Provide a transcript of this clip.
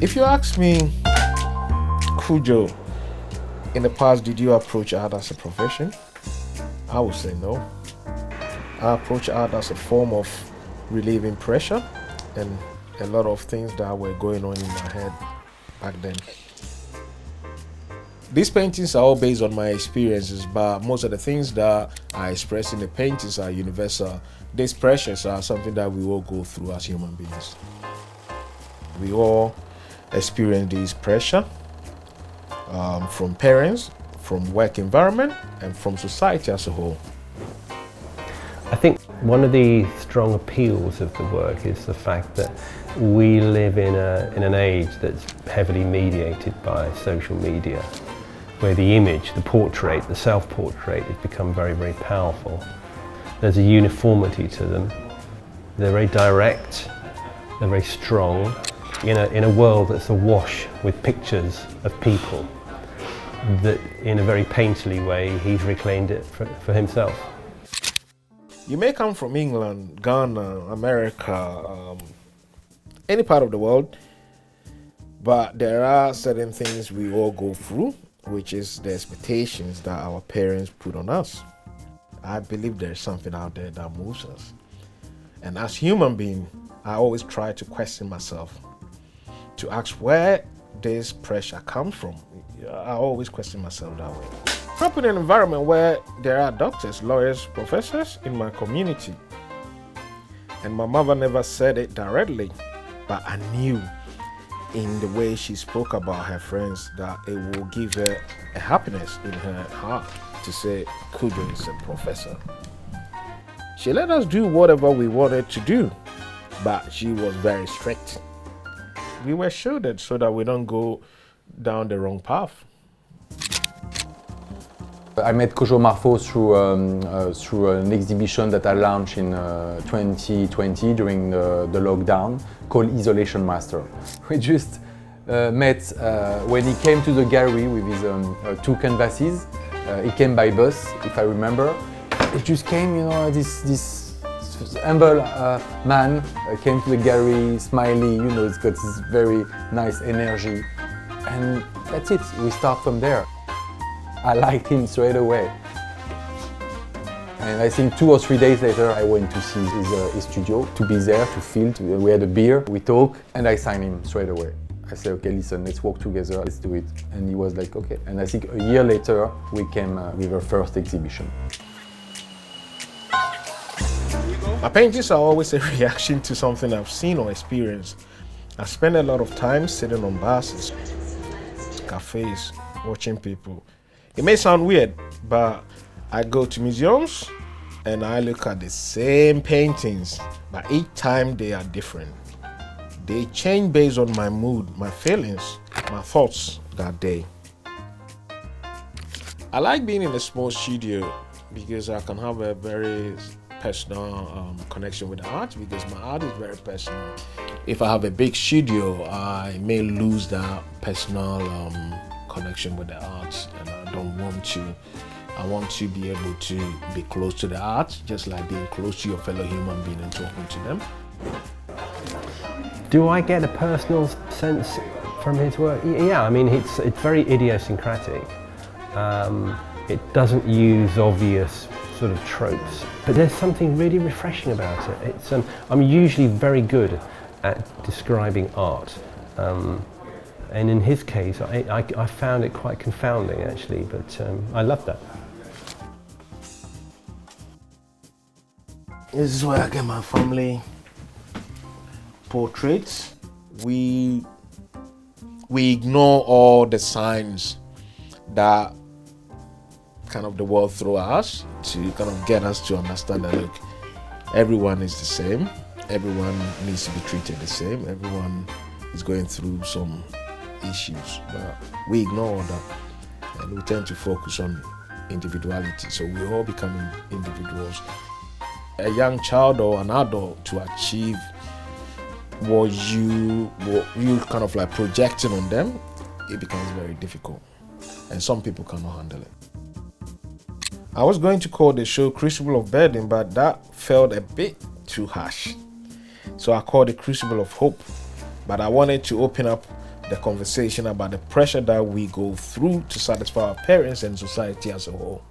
If you ask me, Kojo, in the past, did you approach art as a profession? I would say no. I approach art as a form of relieving pressure and a lot of things that were going on in my head back then. These paintings are all based on my experiences, but most of the things that I express in the paintings are universal. These pressures are something that we all go through as human beings. We all experience this pressure from parents, from work environment, and from society as a whole. I think one of the strong appeals of the work is the fact that we live in an age that's heavily mediated by social media, where the image, the portrait, the self-portrait has become very, very powerful. There's a uniformity to them. They're very direct, they're very strong, in a world that's awash with pictures of people that in a very painterly way he's reclaimed it for himself. You may come from England, Ghana, America, any part of the world, but there are certain things we all go through, which is the expectations that our parents put on us. I believe there's something out there that moves us. And as human being, I always try to question myself, to ask where this pressure comes from. I always question myself that way. I grew up in an environment where there are doctors, lawyers, professors in my community. And my mother never said it directly, but I knew in the way she spoke about her friends that it will give her a happiness in her heart to say Kojo is a professor. She let us do whatever we wanted to do, but she was very strict. We were shielded so that we don't go down the wrong path. I met Kojo Marfo through an exhibition that I launched in 2020 during the lockdown called Isolation Master. We just met when he came to the gallery with his 2 canvases. He came by bus, if I remember. He just came, this humble man came to the gallery, smiling, he's got this very nice energy. And that's it, we start from there. I liked him straight away. And I think 2 or 3 days later, I went to see his studio, to be there, to feel, we had a beer, we talked, and I signed him straight away. I said, okay, listen, let's work together, let's do it. And he was like, okay. And I think a year later, we came with our first exhibition. My paintings are always a reaction to something I've seen or experienced. I spend a lot of time sitting on buses, cafes, watching people. It may sound weird, but I go to museums and I look at the same paintings, but each time they are different. They change based on my mood, my feelings, my thoughts that day. I like being in a small studio because I can have a very personal connection with the art, because my art is very personal. If I have a big studio, I may lose that personal connection with the art, and I don't want to. I want to be able to be close to the art, just like being close to your fellow human being and talking to them. Do I get a personal sense from his work? Yeah, I mean, it's very idiosyncratic. It doesn't use obvious sort of tropes, but there's something really refreshing about it. I'm usually very good at describing art, and in his case, I found it quite confounding actually, but I love that. This is where I get my family portraits. We ignore all the signs that kind of the world throw at us to kind of get us to understand that, look, everyone is the same, everyone needs to be treated the same, everyone is going through some issues, but we ignore all that and we tend to focus on individuality, so we all become individuals. A young child or an adult, to achieve what you kind of like projecting on them, it becomes very difficult, and some people cannot handle it. I was going to call the show Crucible of Burden, but that felt a bit too harsh, so I called it Crucible of Hope. but I wanted to open up the conversation about the pressure that we go through to satisfy our parents and society as a whole.